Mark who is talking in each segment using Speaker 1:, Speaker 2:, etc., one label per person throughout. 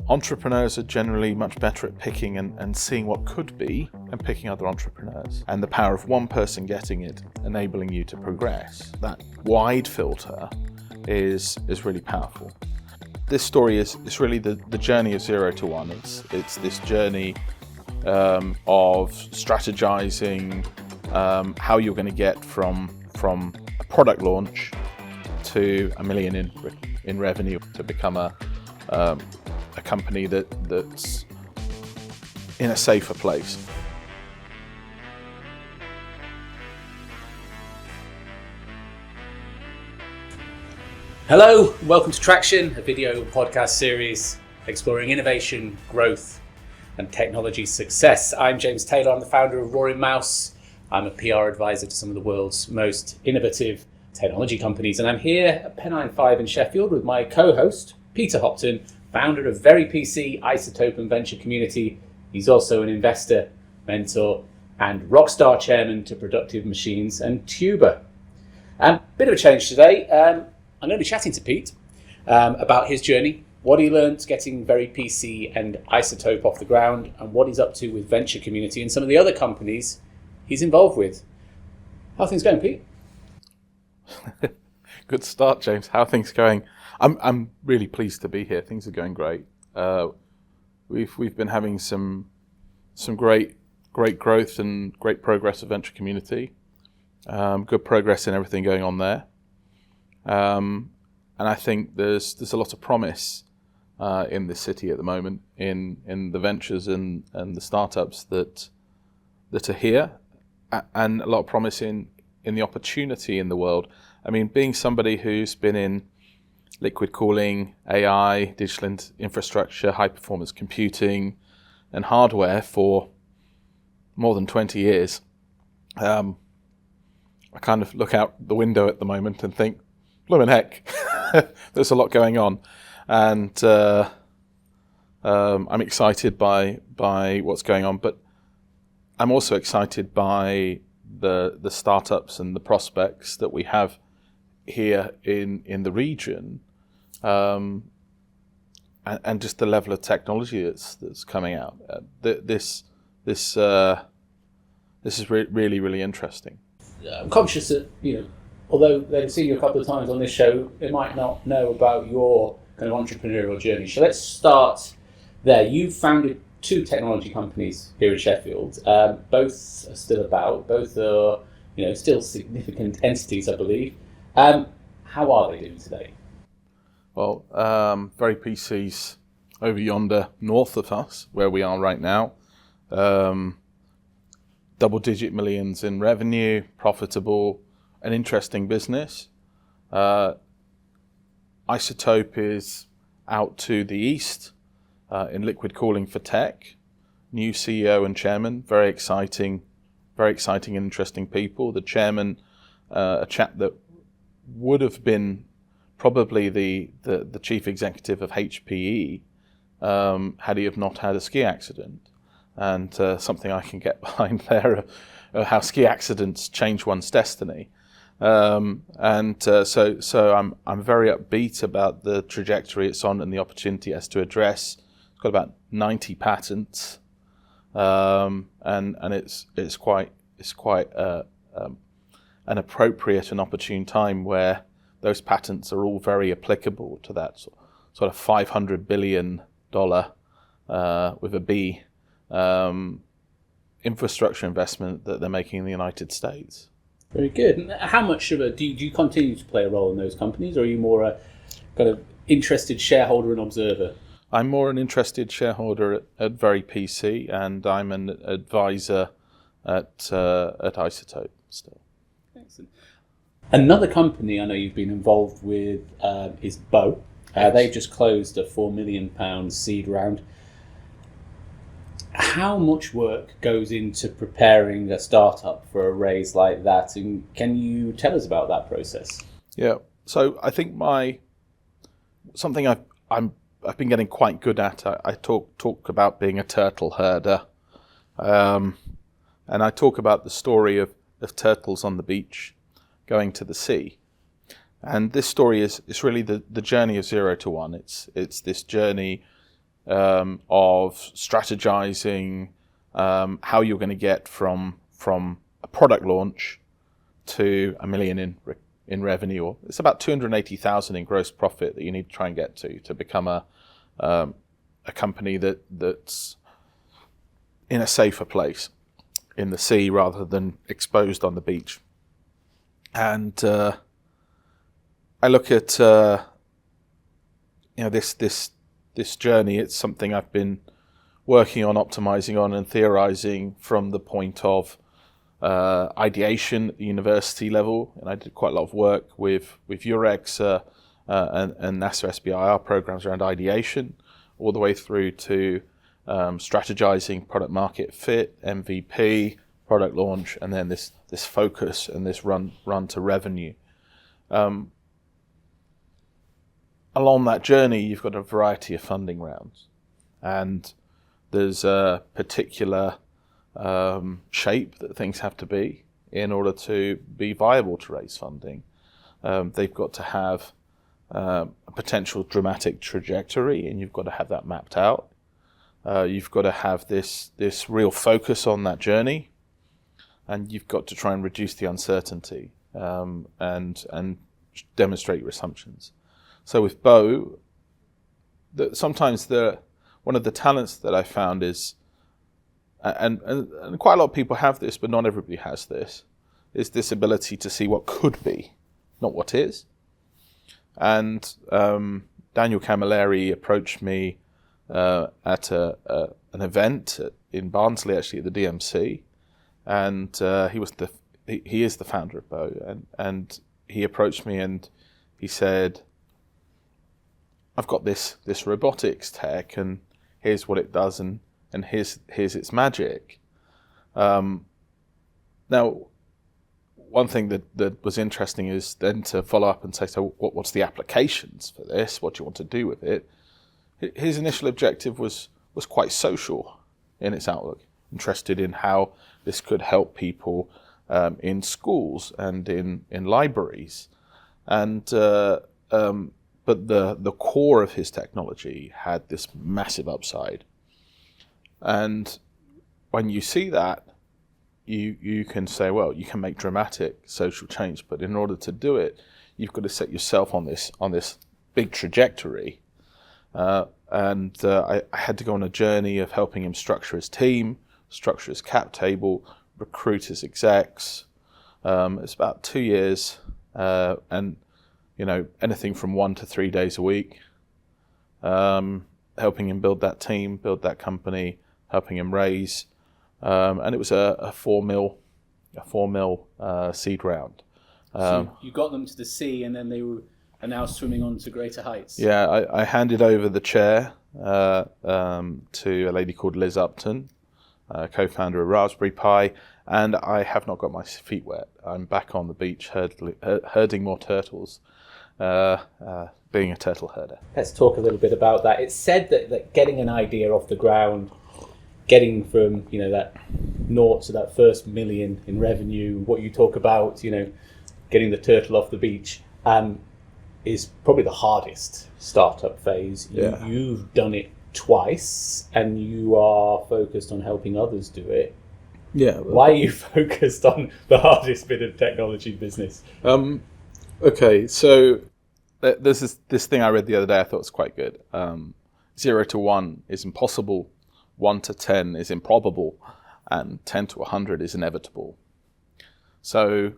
Speaker 1: Entrepreneurs are generally much better at picking and seeing what could be and picking other entrepreneurs. And the power of one person getting it, enabling you to progress. That wide filter is really powerful. This story is really the journey of 0 to 1. It's this journey of strategizing how you're going to get from a product launch to $1 million in revenue to become a company that's in a safer place.
Speaker 2: Hello, welcome to Traction, a video podcast series exploring innovation, growth and technology success. I'm James Taylor, I'm the founder of Roaring Mouse. I'm a PR advisor to some of the world's most innovative technology companies, and I'm here at Pennine 5 in Sheffield with my co-host, Peter Hopton, founder of VeryPC, Iceotope and Venture Community. He's also an investor, mentor and rockstar chairman to Productive Machines and Tuber. Bit of a change today. I'm going to be chatting to Pete about his journey, what he learned getting VeryPC and Iceotope off the ground, and what he's up to with Venture Community and some of the other companies he's involved with. How are things going, Pete?
Speaker 1: Good start, James. How are things going? I'm really pleased to be here. Things are going great. We've been having some great growth and great progress of Venture Community. Good progress in everything going on there. And I think there's a lot of promise in this city at the moment in the ventures and the startups that are here, and a lot of promise in the opportunity in the world. I mean, being somebody who's been in liquid cooling, AI, digital infrastructure, high performance computing and hardware for more than 20 years, I kind of look out the window at the moment and think, bloomin' heck, there's a lot going on, and I'm excited by what's going on, but I'm also excited by the startups and the prospects that we have here in the region, and just the level of technology that's coming out. This is really interesting.
Speaker 2: I'm conscious that, although they've seen you a couple of times on this show, they might not know about your kind of entrepreneurial journey. So let's start there. You've founded 2 technology companies here in Sheffield. Both are still about. Both are, still significant entities, I believe. How are they doing today?
Speaker 1: Well, VeryPC's over yonder north of us, where we are right now. Double-digit millions in revenue, profitable, an interesting business. Iceotope is out to the east in liquid cooling for tech. New CEO and chairman, very exciting and interesting people. The chairman, a chap that would have been probably the chief executive of HPE had he have not had a ski accident. And something I can get behind there, how ski accidents change one's destiny. So I'm very upbeat about the trajectory it's on and the opportunity it has to address. It's got about 90 patents, and it's quite an appropriate and opportune time where those patents are all very applicable to that sort of $500 billion with a B infrastructure investment that they're making in the United States.
Speaker 2: Very good. And how much of do you continue to play a role in those companies, or are you more a kind of interested shareholder and observer?
Speaker 1: I'm more an interested shareholder at VeryPC, and I'm an advisor at Iceotope still.
Speaker 2: Excellent. Another company I know you've been involved with is Bow.
Speaker 1: Yes.
Speaker 2: They've just closed a £4 million seed round. How much work goes into preparing a startup for a raise like that, and can you tell us about that process?
Speaker 1: Yeah, so I think something I've been getting quite good at. I talk about being a turtle herder, and I talk about the story of turtles on the beach going to the sea, and this story is really the journey of 0 to 1. It's this journey of strategizing how you're going to get from a product launch to $1 million in revenue. Or it's about 280,000 in gross profit that you need to try and get to become a company that's in a safer place in the sea rather than exposed on the beach. And I look at this journey. It's something I've been working on, optimizing on, and theorizing from the point of ideation at the university level. And I did quite a lot of work with Eurex and NASA SBIR programs around ideation, all the way through to strategizing product market fit, MVP, product launch, and then this focus and this run to revenue. Along that journey, you've got a variety of funding rounds, and there's a particular shape that things have to be in order to be viable to raise funding. They've got to have a potential dramatic trajectory, and you've got to have that mapped out. You've got to have this real focus on that journey, and you've got to try and reduce the uncertainty and demonstrate your assumptions. So with Bo, sometimes one of the talents that I found is, and quite a lot of people have this, but not everybody has this, is this ability to see what could be, not what is. And Daniel Camilleri approached me at an event in Barnsley, actually at the DMC, and he is the founder of Bo, and he approached me and he said, I've got this robotics tech, and here's what it does, and here's its magic. Now, one thing that was interesting is then to follow up and say, so what's the applications for this? What do you want to do with it? His initial objective was quite social in its outlook, interested in how this could help people in schools and in libraries, and but the core of his technology had this massive upside. And when you see that, you can say, well, you can make dramatic social change, but in order to do it, you've got to set yourself on this big trajectory. And I had to go on a journey of helping him structure his team, structure his cap table, recruit his execs. It's about 2 years, and anything from 1 to 3 days a week, helping him build that team, build that company, helping him raise, and it was a 4 mil seed round.
Speaker 3: So you got them to the sea, and then they are now swimming on to greater heights.
Speaker 1: Yeah, I handed over the chair to a lady called Liz Upton, co-founder of Raspberry Pi, and I have not got my feet wet. I'm back on the beach herding more turtles, being a turtle herder.
Speaker 2: Let's talk a little bit about that. It's said that getting an idea off the ground, getting from that naught to that first $1 million in revenue, what you talk about, getting the turtle off the beach, is probably the hardest startup phase.
Speaker 1: Yeah.
Speaker 2: You've done it twice, and you are focused on helping others do it.
Speaker 1: Yeah.
Speaker 2: Why are you focused on the hardest bit of technology business?
Speaker 1: Okay, so there's this thing I read the other day I thought was quite good. 0 to 1 is impossible, 1 to 10 is improbable, and 10 to 100 is inevitable. So,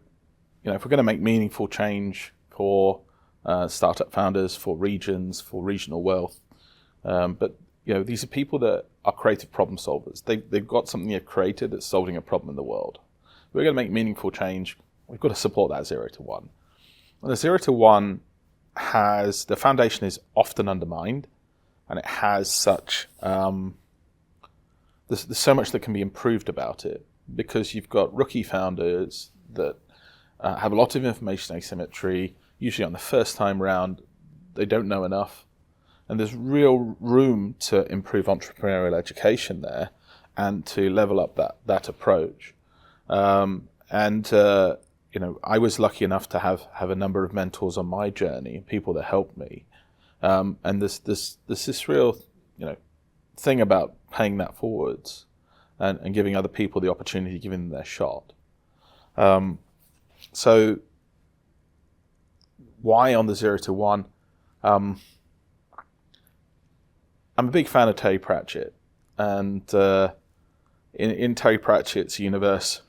Speaker 1: if we're going to make meaningful change for startup founders, for regions, for regional wealth, but these are people that are creative problem solvers. They've got something they've created that's solving a problem in the world. If we're going to make meaningful change, we've got to support that 0 to 1. And the 0 to 1 the foundation is often undermined, and it has such, there's so much that can be improved about it, because you've got rookie founders that have a lot of information asymmetry. Usually on the first time round, they don't know enough. And there's real room to improve entrepreneurial education there and to level up that approach. I was lucky enough to have a number of mentors on my journey, people that helped me. And there's this real, thing about paying that forwards and giving other people the opportunity, giving them their shot. So why on the 0 to 1? I'm a big fan of Terry Pratchett, and in Terry Pratchett's universe,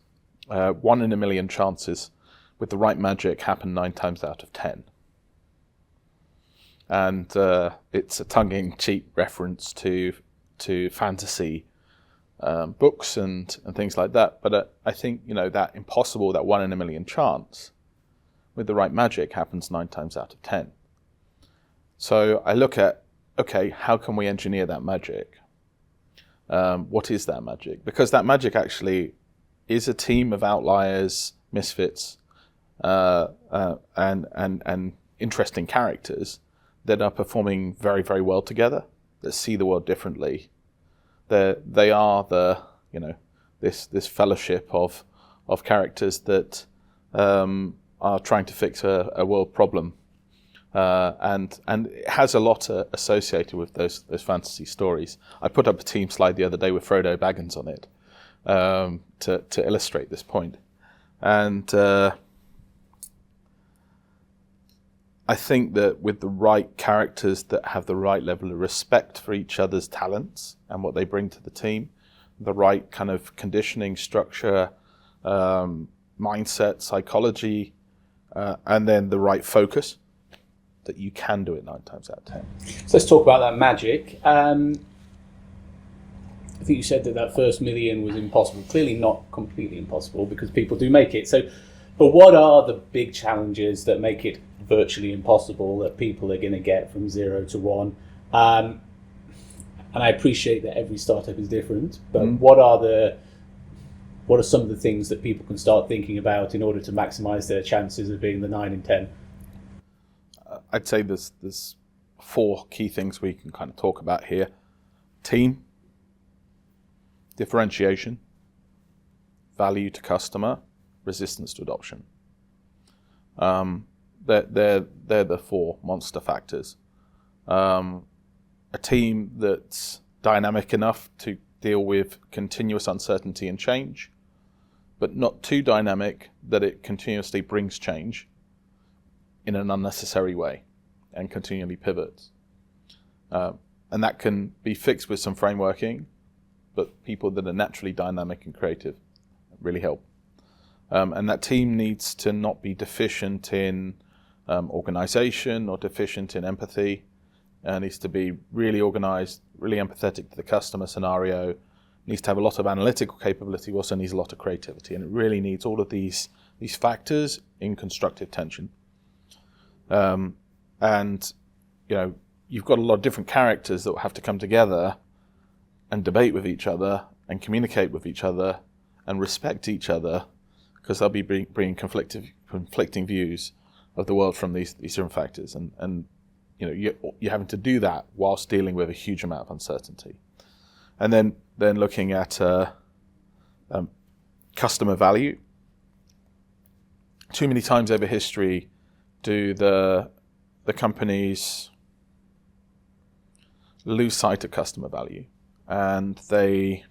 Speaker 1: 1 in a million chances with the right magic happen 9 times out of 10. And it's a tongue-in-cheek reference to fantasy books and things like that. But I think, that impossible, that 1 in a million chance with the right magic happens 9 times out of 10. So I look at, okay, how can we engineer that magic? What is that magic? Because that magic actually is a team of outliers, misfits, and interesting characters that are performing very, very well together, that see the world differently. They are this fellowship of characters that are trying to fix a world problem, and it has a lot associated with those fantasy stories. I put up a team slide the other day with Frodo Baggins on it to illustrate this point, and I think that with the right characters that have the right level of respect for each other's talents and what they bring to the team, the right kind of conditioning, structure, mindset, psychology, and then the right focus, that you can do it 9 times out of 10.
Speaker 2: So let's talk about that magic. I think you said that first million was impossible. Clearly not completely impossible, because people do make it. So, but what are the big challenges that make it virtually impossible that people are going to get from 0 to 1? And I appreciate that every startup is different, but what are some of the things that people can start thinking about in order to maximize their chances of being the 9 in 10?
Speaker 1: I'd say there's 4 key things we can kind of talk about here. Team, differentiation, value to customer, resistance to adoption. They're the 4 monster factors. A team that's dynamic enough to deal with continuous uncertainty and change, but not too dynamic that it continuously brings change in an unnecessary way and continually pivots. And that can be fixed with some frameworking, but people that are naturally dynamic and creative really help. And that team needs to not be deficient in organization or deficient in empathy. Needs to be really organized, really empathetic to the customer scenario, needs to have a lot of analytical capability, also needs a lot of creativity. And it really needs all of these factors in constructive tension. And you've got a lot of different characters that will have to come together and debate with each other and communicate with each other and respect each other, because they'll be bringing conflicting views of the world from these different factors, and you're having to do that whilst dealing with a huge amount of uncertainty. And then looking at customer value. Too many times over history do the companies lose sight of customer value, and they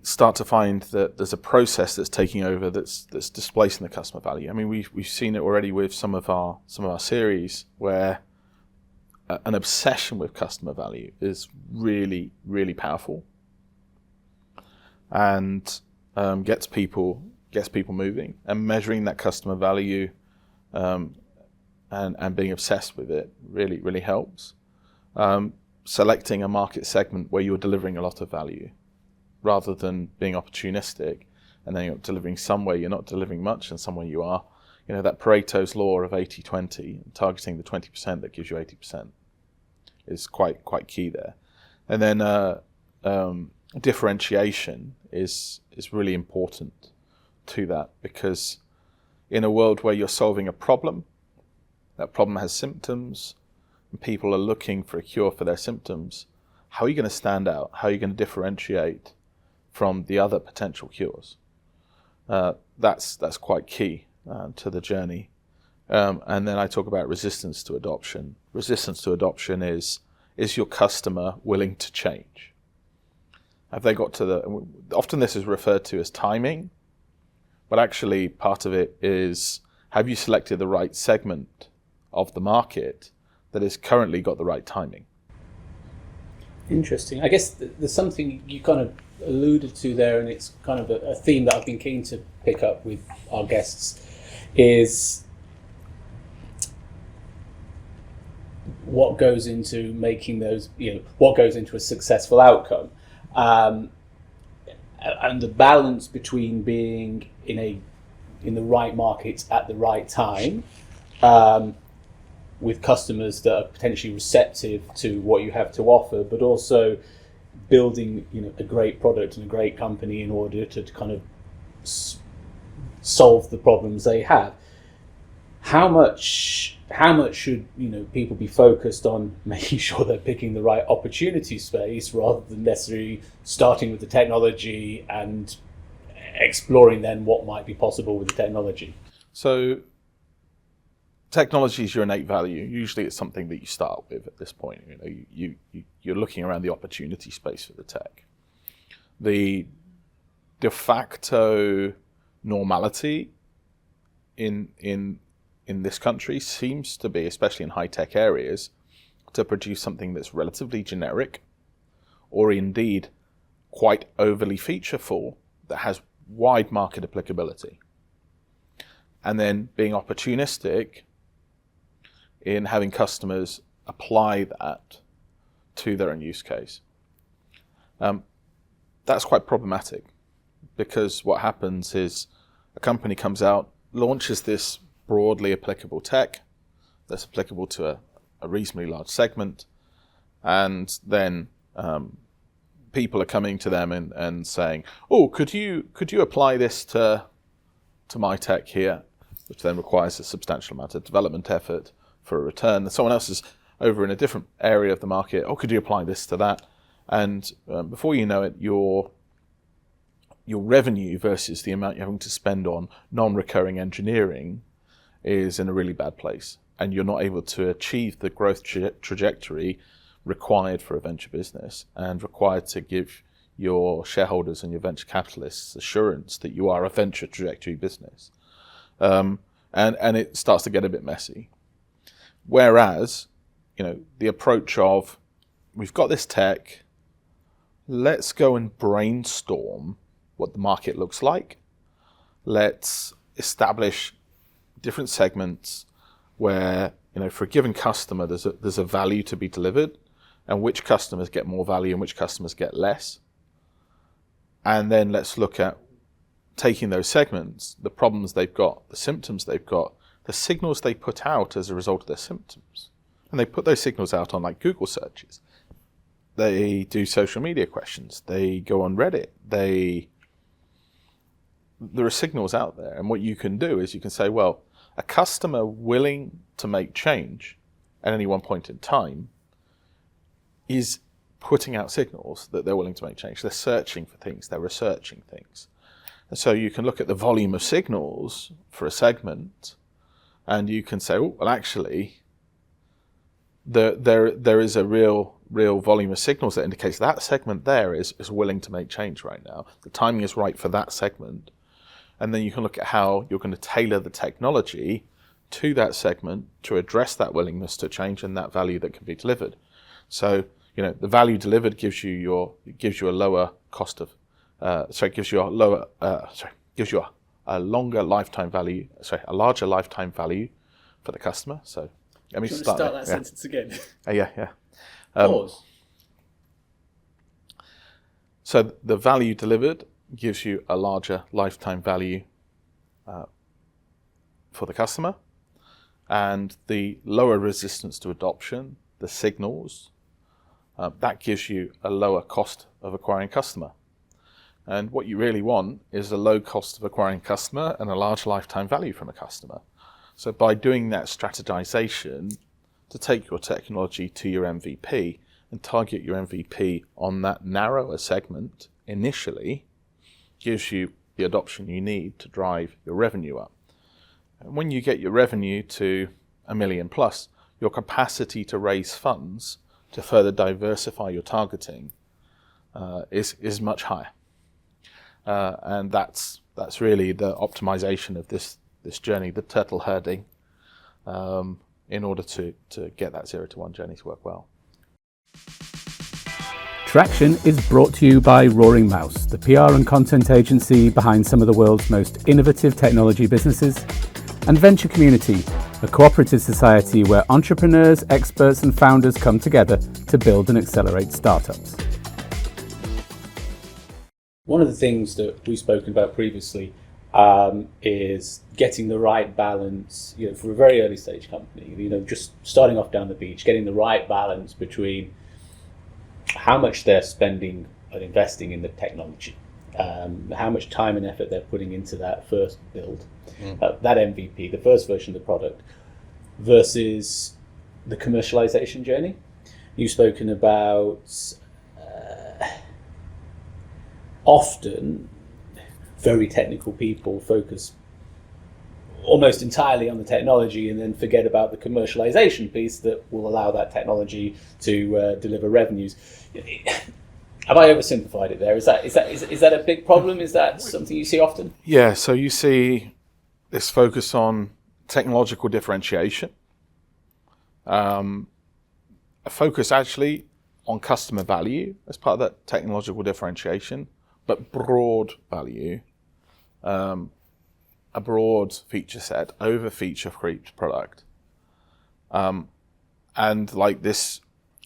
Speaker 1: start to find that there's a process that's taking over that's displacing the customer value. I mean, we've seen it already with some of our series where an obsession with customer value is really, really powerful, and gets people moving. And measuring that customer value and being obsessed with it really, really helps. Selecting a market segment where you're delivering a lot of value, rather than being opportunistic and then you're delivering somewhere you're not delivering much and somewhere you are. That Pareto's law of 80-20, targeting the 20% that gives you 80% is quite key there. And then differentiation is really important to that, because in a world where you're solving a problem, that problem has symptoms and people are looking for a cure for their symptoms, how are you going to stand out? How are you going to differentiate from the other potential cures? That's quite key to the journey. And then I talk about resistance to adoption. Resistance to adoption is your customer willing to change? Have they got to often this is referred to as timing, but actually part of it is, have you selected the right segment of the market that has currently got the right timing?
Speaker 2: Interesting. I guess there's something you kind of alluded to there, and it's kind of a theme that I've been keen to pick up with our guests, is what goes into making those, what goes into a successful outcome, and the balance between being in the right markets at the right time, with customers that are potentially receptive to what you have to offer, but also building a great product and a great company in order to kind of solve the problems they have. How much should people be focused on making sure they're picking the right opportunity space rather than necessarily starting with the technology and exploring then what might be possible with the technology?
Speaker 1: So technology is your innate value. Usually it's something that you start with at this point. You're looking around the opportunity space for the tech. The de facto normality in this country seems to be, especially in high-tech areas, to produce something that's relatively generic or indeed quite overly featureful that has wide market applicability. And then being opportunistic in having customers apply that to their own use case. That's quite problematic, because what happens is a company comes out, launches this broadly applicable tech that's applicable to a reasonably large segment, and then people are coming to them and saying, oh, could you apply this to my tech here, which then requires a substantial amount of development effort for a return. And someone else is over in a different area of the market, oh, could you apply this to that? And before you know it, your revenue versus the amount you're having to spend on non-recurring engineering is in a really bad place, and you're not able to achieve the growth trajectory required for a venture business and required to give your shareholders and your venture capitalists assurance that you are a venture trajectory business. And it starts to get a bit messy. Whereas, the approach of, we've got this tech, let's go and brainstorm what the market looks like. Let's establish different segments where, for a given customer, there's a value to be delivered, and which customers get more value and which customers get less. And then let's look at taking those segments, the problems they've got, the symptoms they've got, the signals they put out as a result of their symptoms. And they put those signals out on Google searches. They do social media questions. They go on Reddit. There are signals out there. And what you can do is you can say, well, a customer willing to make change at any one point in time is putting out signals that they're willing to make change. They're searching for things. They're researching things. And so you can look at the volume of signals for a segment, and you can say, oh, well, actually, there is a real volume of signals that indicates that segment there is willing to make change right now. The timing is right for that segment. And then you can look at how you're going to tailor the technology to that segment to address that willingness to change and that value that can be delivered. So, the value delivered gives you a lower cost of, gives you a longer lifetime value, a larger lifetime value for the customer. So let me start
Speaker 3: that sentence again.
Speaker 1: Yeah.
Speaker 3: Pause.
Speaker 1: So the value delivered gives you a larger lifetime value for the customer, and the lower resistance to adoption, the signals, that gives you a lower cost of acquiring customer. And what you really want is a low cost of acquiring customer and a large lifetime value from a customer. So by doing that strategization to take your technology to your MVP and target your MVP on that narrower segment initially gives you the adoption you need to drive your revenue up. when you get your revenue to $1 million plus, your capacity to raise funds to further diversify your targeting is much higher, and that's really the optimization of this journey, the turtle herding, in order to get that 0 to 1 journey to work well.
Speaker 4: Traction is brought to you by Roaring Mouse, the PR and content agency behind some of the world's most innovative technology businesses, and Venture Community, a cooperative society where entrepreneurs, experts and founders come together to build and accelerate startups.
Speaker 2: One of the things that we've spoken about previously is getting the right balance, for a very early stage company, just starting off down the beach, getting the right balance between how much they're spending and investing in the technology, how much time and effort they're putting into that first build, that MVP, the first version of the product, versus the commercialization journey. You've spoken about often very technical people focus almost entirely on the technology and then forget about the commercialization piece that will allow that technology to deliver revenues. Have I oversimplified it there? Is that a big problem? Is that something you see often?
Speaker 1: Yeah, so you see this focus on technological differentiation, a focus actually on customer value as part of that technological differentiation, but broad value, a broad feature set over feature for each product. And like this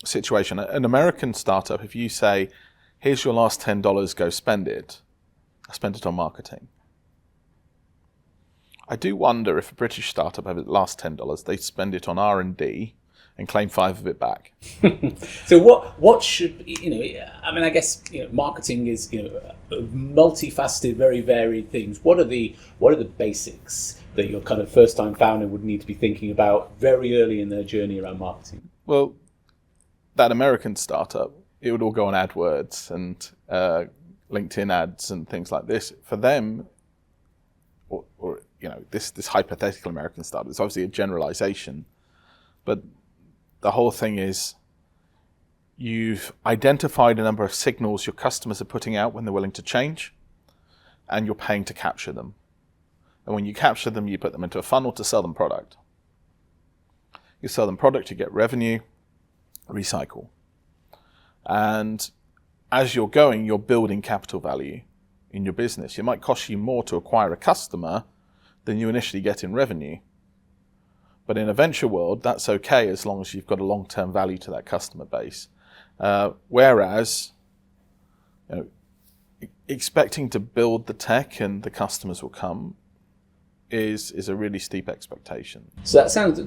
Speaker 1: situation, an American startup, if you say, here's your last $10, go spend it, I spend it on marketing. I do wonder if a British startup over the last $10, they spend it on R&D and claim 5 of it back.
Speaker 2: So what should, I guess, marketing is, multifaceted, very varied things. What are the basics that your kind of first time founder would need to be thinking about very early in their journey around marketing?
Speaker 1: Well, that American startup, it would all go on AdWords and LinkedIn ads and things like this. For them, or this hypothetical American startup, it's obviously a generalization, but the whole thing is you've identified a number of signals your customers are putting out when they're willing to change, and you're paying to capture them. And when you capture them, you put them into a funnel to sell them product. You sell them product, you get revenue, recycle. And as you're going, you're building capital value in your business. It might cost you more to acquire a customer than you initially get in revenue. But in a venture world, that's okay as long as you've got a long-term value to that customer base. Whereas, expecting to build the tech and the customers will come is a really steep expectation.
Speaker 2: So that sounds,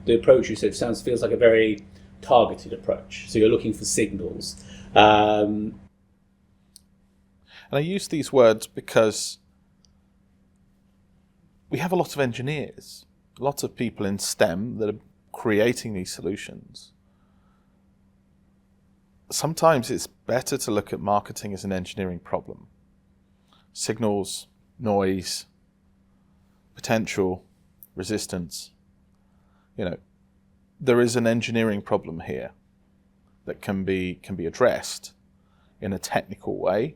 Speaker 2: the approach you said feels like a very targeted approach. So you're looking for signals.
Speaker 1: And I use these words because we have a lot of engineers, lots of people in STEM that are creating these solutions. Sometimes it's better to look at marketing as an engineering problem. Signals, noise, potential, resistance. There is an engineering problem here that can be addressed in a technical way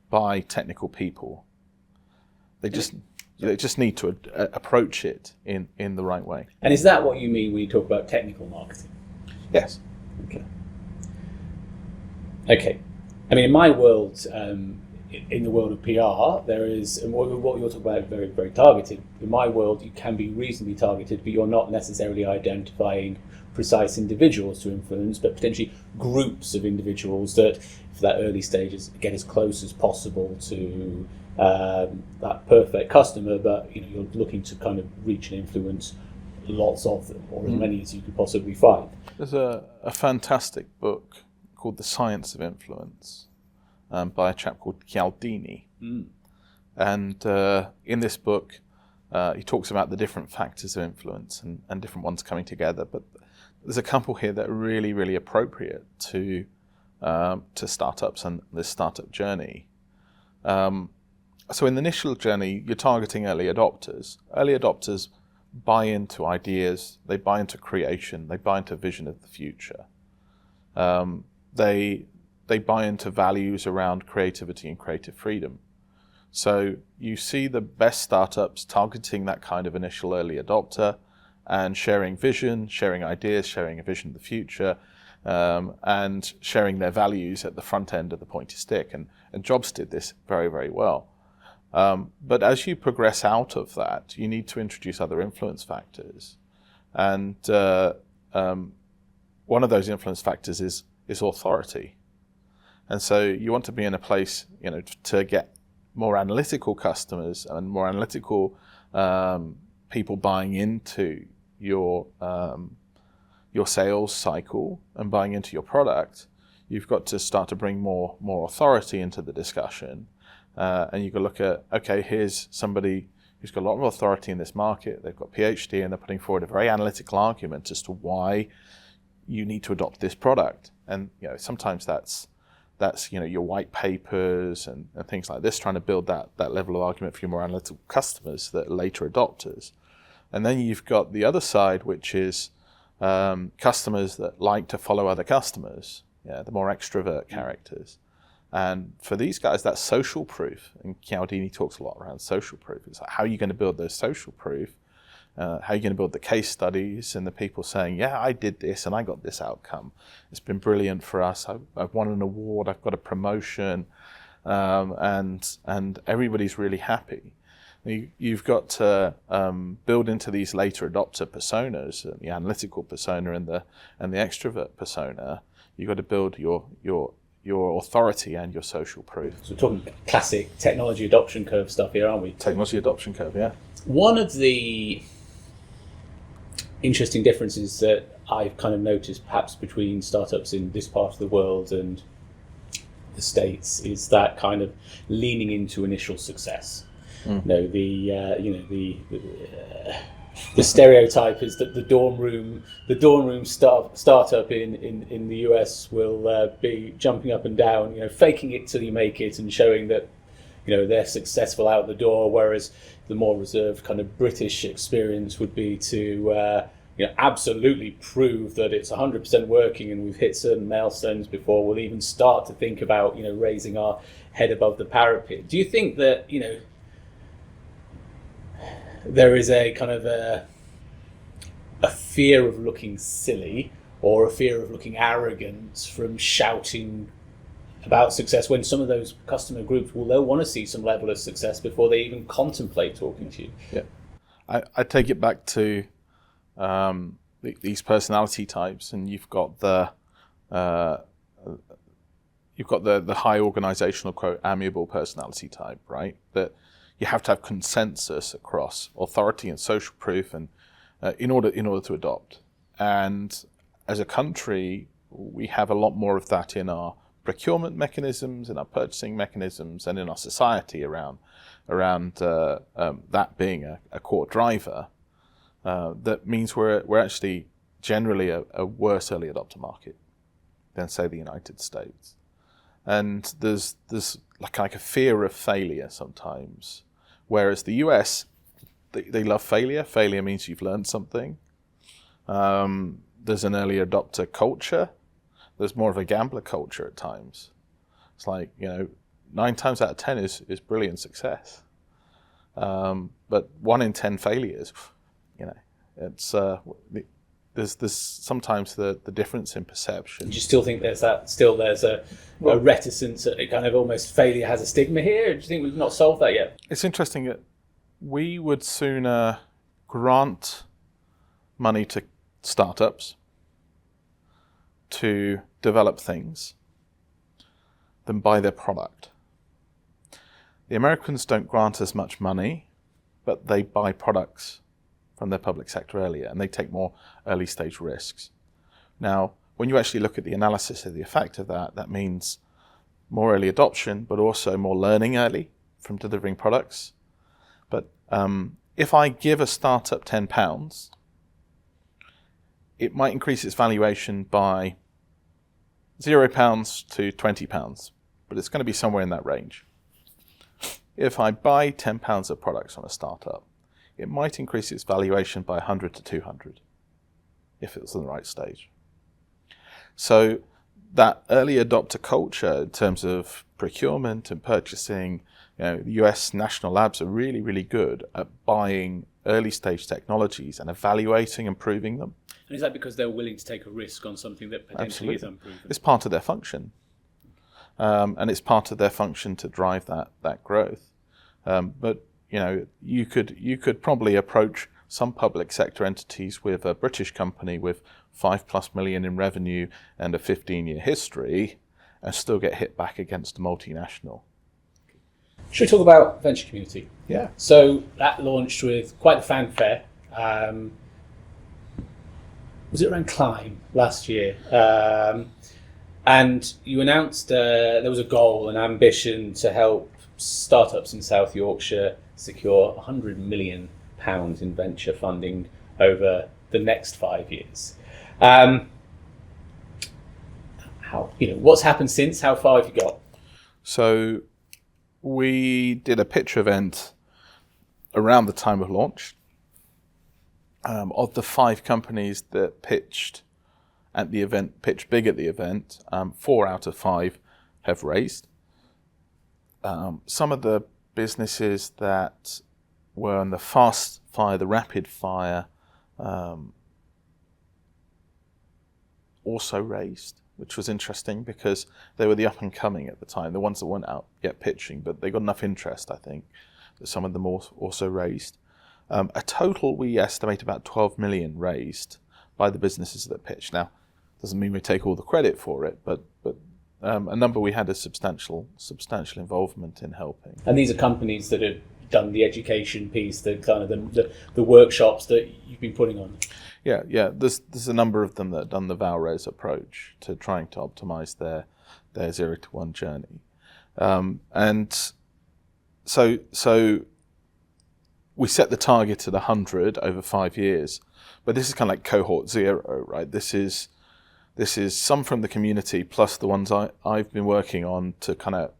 Speaker 1: by technical people. They just need to approach it in the right way.
Speaker 2: And is that what you mean when you talk about technical marketing?
Speaker 1: Yes.
Speaker 2: Okay. I mean, in my world, in the world of PR, there is, and what you're talking about, very, very targeted. In my world, you can be reasonably targeted, but you're not necessarily identifying precise individuals to influence, but potentially groups of individuals that, for that early stages, get as close as possible to that perfect customer, but you're looking to kind of reach and influence lots of them, or as many as you could possibly find.
Speaker 1: There's a fantastic book called The Science of Influence by a chap called Cialdini. And in this book, he talks about the different factors of influence and different ones coming together. But there's a couple here that are really, really appropriate to startups and this startup journey. So in the initial journey, you're targeting early adopters. Early adopters buy into ideas, they buy into creation, they buy into vision of the future. They buy into values around creativity and creative freedom. So you see the best startups targeting that kind of initial early adopter and sharing vision, sharing ideas, sharing a vision of the future, and sharing their values at the front end of the pointy stick. And Jobs did this very, very well. But as you progress out of that, you need to introduce other influence factors. And one of those influence factors is authority. And so you want to be in a place, to get more analytical customers and more analytical people buying into your sales cycle and buying into your product. You've got to start to bring more authority into the discussion. And you can look at, okay, here's somebody who's got a lot of authority in this market. They've got PhD and they're putting forward a very analytical argument as to why you need to adopt this product. And sometimes that's your white papers and things like this, trying to build that level of argument for your more analytical customers that are later adopters. And then you've got the other side, which is customers that like to follow other customers, the more extrovert characters. And for these guys, that's social proof. And Cialdini talks a lot around social proof. It's like, how are you going to build those social proof? How are you going to build the case studies and the people saying, yeah, I did this and I got this outcome. It's been brilliant for us. I've won an award. I've got a promotion. And everybody's really happy. You've got to build into these later adopter personas, the analytical persona and the extrovert persona. You've got to build your authority and your social proof.
Speaker 3: So we're talking classic technology adoption curve stuff here, aren't we?
Speaker 1: Technology adoption curve, yeah.
Speaker 3: One of the interesting differences that I've kind of noticed perhaps between startups in this part of the world and the States is that kind of leaning into initial success. The stereotype is that the dorm room startup in the US will be jumping up and down, faking it till you make it and showing that they're successful out the door, whereas the more reserved kind of British experience would be to absolutely prove that it's 100% working and we've hit certain milestones before we'll even start to think about raising our head above the parapet. Do you think that there is a kind of a fear of looking silly or a fear of looking arrogant from shouting about success when some of those customer groups they'll want to see some level of success before they even contemplate talking to you?
Speaker 1: Yeah, I take it back to these personality types, and you've got the high organizational quote amiable personality type, right? That you have to have consensus across authority and social proof, and in order to adopt. And as a country, we have a lot more of that in our procurement mechanisms, in our purchasing mechanisms, and in our society around that being a core driver. That means we're actually generally a worse early adopter market than, say, the United States. And there's like a fear of failure sometimes. Whereas the US, they love failure. Failure means you've learned something. There's an early adopter culture. There's more of a gambler culture at times. It's like, 9 times out of 10 is brilliant success. But 1 in 10 failures, it's there's sometimes the difference in perception.
Speaker 3: Do you still think there's a reticence, a kind of almost failure has a stigma here? Or do you think we've not solved that yet?
Speaker 1: It's interesting that we would sooner grant money to startups to develop things than buy their product. The Americans don't grant as much money, but they buy products from their public sector earlier, and they take more early stage risks. Now, when you actually look at the analysis of the effect of that, that means more early adoption, but also more learning early from delivering products. But if I give a startup £10, it might increase its valuation by £0 to £20, but it's going to be somewhere in that range. if I buy £10 of products on a startup, it might increase its valuation by 100 to 200 if it's in the right stage. So that early adopter culture in terms of procurement and purchasing, the US national labs are really, really good at buying early stage technologies and evaluating and proving them.
Speaker 3: And is that because they're willing to take a risk on something that potentially is unproven?
Speaker 1: It's part of their function. And it's part of their function to drive that growth. But you could probably approach some public sector entities with a British company with 5+ million in revenue and a 15-year history and still get hit back against a multinational.
Speaker 3: Should we talk about venture community?
Speaker 1: Yeah.
Speaker 3: So that launched with quite a fanfare. Was it around Climb last year? And you announced there was a goal, an ambition to help startups in South Yorkshire secure £100 million in venture funding over the next 5 years. What's happened since? How far have you got?
Speaker 1: So we did a pitch event around the time of launch. Of the 5 companies that pitched at the event, pitched big at the event, 4 out of 5 have raised. Some of the businesses that were on the fast fire, the rapid fire, also raised, which was interesting because they were the up and coming at the time, the ones that weren't out yet pitching, but they got enough interest, I think, that some of them also raised. A total, we estimate, about 12 million raised by the businesses that pitched. Now, doesn't mean we take all the credit for it, but a number we had a substantial involvement in helping.
Speaker 3: And these are companies that have done the education piece, the kind of the workshops that you've been putting on.
Speaker 1: Yeah. There's a number of them that have done the ValRes approach to trying to optimize their 0 to 1 journey, and so we set the target at 100 over 5 years, but this is kind of like cohort 0, right? This is some from the community plus the ones I've been working on to kind of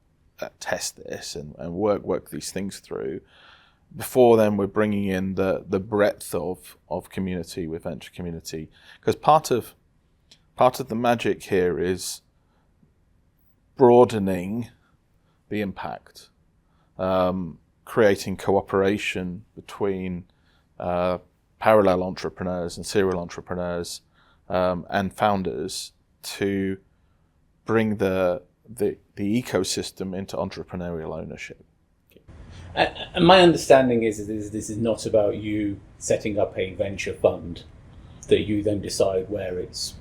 Speaker 1: test this and work these things through. Before then, we're bringing in the breadth of community with venture community, because part of the magic here is broadening the impact, creating cooperation between parallel entrepreneurs and serial entrepreneurs and founders to bring the ecosystem into entrepreneurial ownership.
Speaker 3: And my understanding is this is not about you setting up a venture fund that you then decide where it's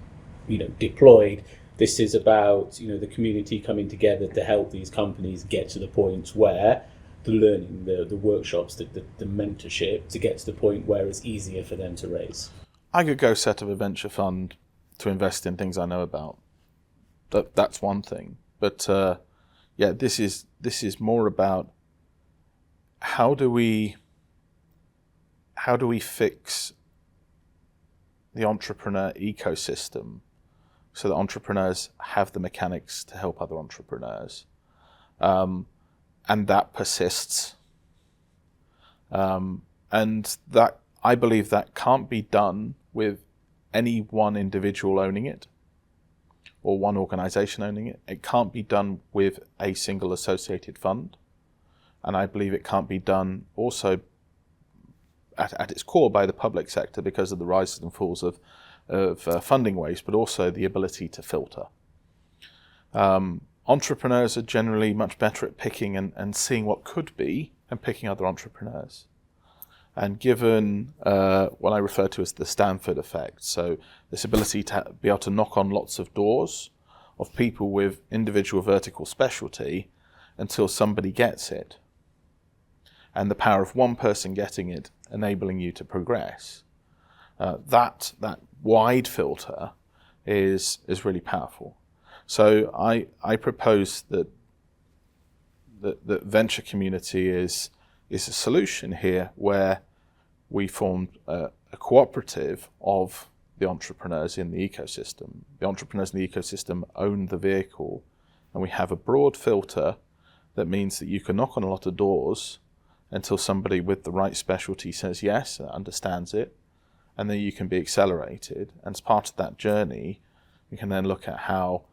Speaker 3: deployed. This is about the community coming together to help these companies get to the point where the learning, the workshops, the mentorship, to get to the point where it's easier for them to raise.
Speaker 1: I could go set up a venture fund to invest in things I know about. That's one thing, but this is more about how do we fix the entrepreneur ecosystem so that entrepreneurs have the mechanics to help other entrepreneurs, and that persists, and that I believe that can't be done with any one individual owning it or one organization owning it. It can't be done with a single associated fund. And I believe it can't be done also at its core by the public sector because of the rises and falls of funding waste, but also the ability to filter. Entrepreneurs are generally much better at picking and seeing what could be and picking other entrepreneurs. And given what I refer to as the Stanford effect, so this ability to be able to knock on lots of doors of people with individual vertical specialty until somebody gets it, and the power of one person getting it enabling you to progress, that wide filter is really powerful. So I propose that venture community is a solution here, where we formed a cooperative of the entrepreneurs in the ecosystem. The entrepreneurs in the ecosystem own the vehicle, and we have a broad filter that means that you can knock on a lot of doors until somebody with the right specialty says yes, understands it, and then you can be accelerated. And as part of that journey, we can then look at how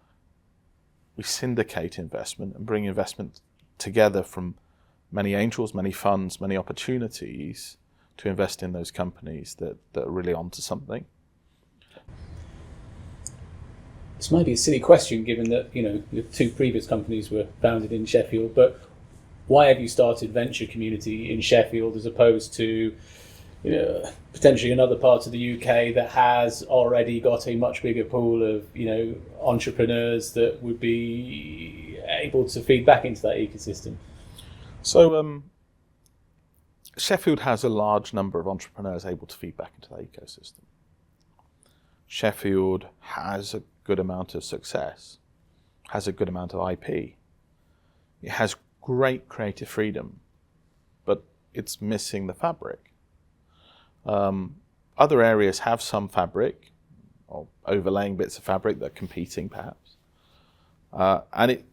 Speaker 1: we syndicate investment and bring investment together from many angels, many funds, many opportunities to invest in those companies that are really onto something.
Speaker 3: This might be a silly question, given that the two previous companies were founded in Sheffield. But why have you started Venture Community in Sheffield as opposed to potentially another part of the UK that has already got a much bigger pool of entrepreneurs that would be able to feed back into that ecosystem?
Speaker 1: So Sheffield has a large number of entrepreneurs able to feed back into that ecosystem. Sheffield has a good amount of success, has a good amount of IP. It has great creative freedom, but it's missing the fabric. Other areas have some fabric, or overlaying bits of fabric that are competing perhaps. And it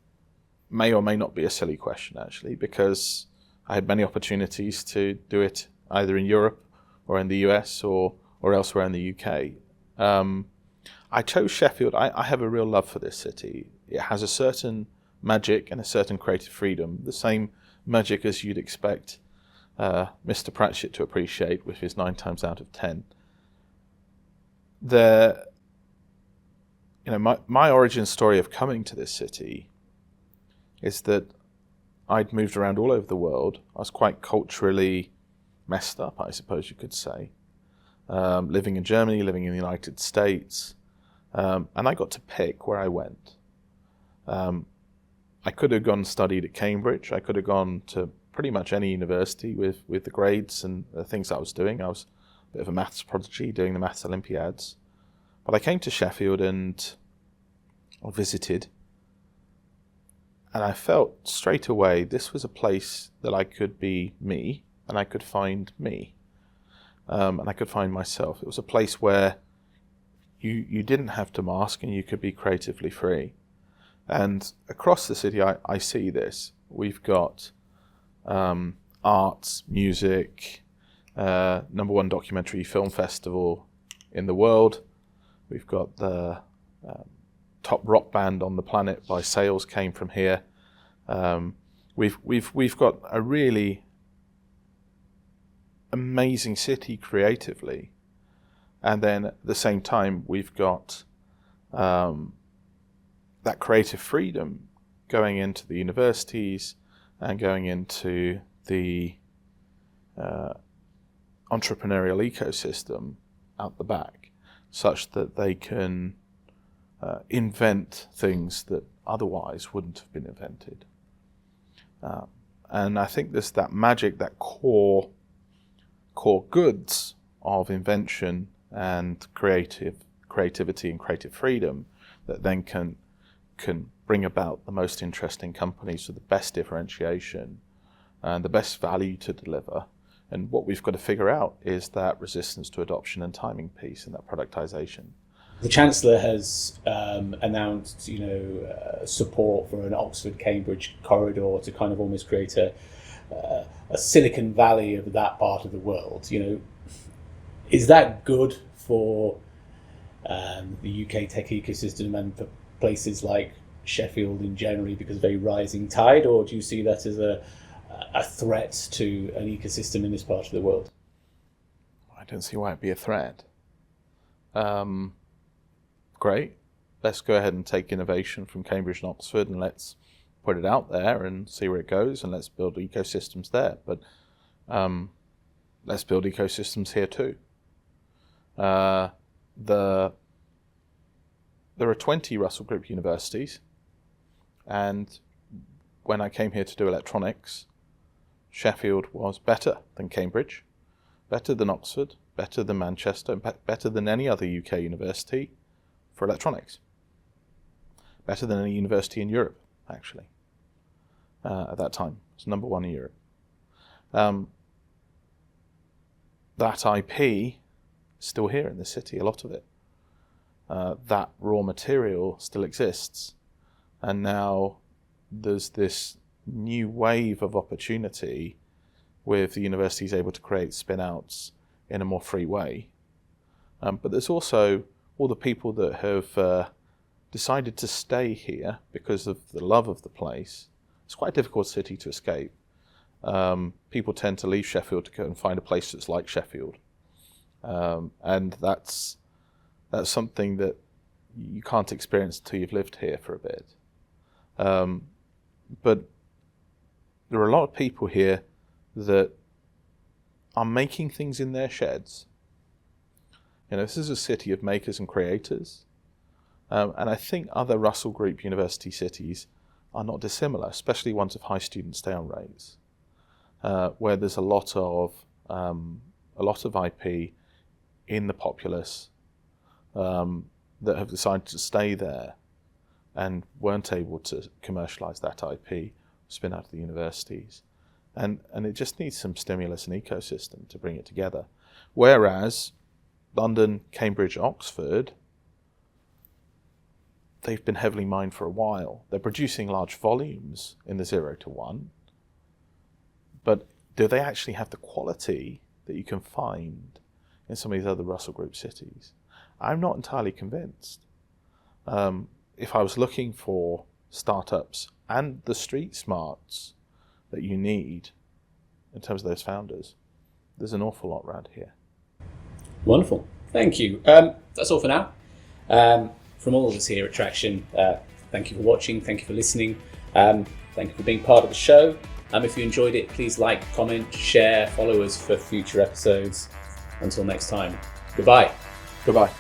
Speaker 1: may or may not be a silly question actually, because I had many opportunities to do it either in Europe or in the US or elsewhere in the UK. I chose Sheffield. I have a real love for this city. It has a certain magic and a certain creative freedom, the same magic as you'd expect Mr. Pratchett to appreciate with his 9 times out of 10. My origin story of coming to this city is that I'd moved around all over the world. I was quite culturally messed up, I suppose you could say. Living in Germany, living in the United States, and I got to pick where I went. I could have gone and studied at Cambridge. I could have gone to pretty much any university with the grades and the things I was doing. I was a bit of a maths prodigy doing the maths Olympiads. But I came to Sheffield and I visited, and I felt straight away this was a place that I could be me, and I could find me. And I could find myself. It was a place where you didn't have to mask and you could be creatively free. And across the city, I see this. We've got arts, music, #1 documentary film festival in the world. We've got the top rock band on the planet by sales came from here. We've got a really amazing city creatively, and then at the same time we've got that creative freedom going into the universities and going into the entrepreneurial ecosystem out the back, such that they can invent things that otherwise wouldn't have been invented. And I think there's that magic, that core goods of invention and creativity and creative freedom that then can bring about the most interesting companies with the best differentiation and the best value to deliver. And what we've got to figure out is that resistance to adoption and timing piece and that productization.
Speaker 3: The Chancellor has announced, support for an Oxford-Cambridge corridor to kind of almost create a Silicon Valley of that part of the world. Is that good for the UK tech ecosystem and for places like Sheffield in general because of a rising tide, or do you see that as a threat to an ecosystem in this part of the world?
Speaker 1: I don't see why it'd be a threat. Great. Let's go ahead and take innovation from Cambridge and Oxford and let's put it out there and see where it goes, and let's build ecosystems there. But let's build ecosystems here too. There are 20 Russell Group universities, and when I came here to do electronics, Sheffield was better than Cambridge, better than Oxford, better than Manchester, and better than any other UK university for electronics. Better than any university in Europe, actually, at that time. It was #1 in Europe. That IP is still here in the city, a lot of it. That raw material still exists. And now there's this new wave of opportunity with the universities able to create spin-outs in a more free way. But there's also all the people that have decided to stay here because of the love of the place. It's quite a difficult city to escape. People tend to leave Sheffield to go and find a place that's like Sheffield. And that's something that you can't experience until you've lived here for a bit. But there are a lot of people here that are making things in their sheds. This is a city of makers and creators. And I think other Russell Group university cities are not dissimilar, especially ones of high student stay-on rates, where there's a lot of IP in the populace that have decided to stay there and weren't able to commercialise that IP, spin out of the universities. And it just needs some stimulus and ecosystem to bring it together. Whereas London, Cambridge, Oxford, they've been heavily mined for a while. They're producing large volumes in the 0 to 1, but do they actually have the quality that you can find in some of these other Russell Group cities? I'm not entirely convinced. If I was looking for startups and the street smarts that you need in terms of those founders, there's an awful lot around here.
Speaker 2: Wonderful. Thank you. That's all for now. From all of us here at Traction, thank you for watching, thank you for listening, thank you for being part of the show. If you enjoyed it, please like, comment, share, follow us for future episodes. Until next time, goodbye.
Speaker 1: Goodbye.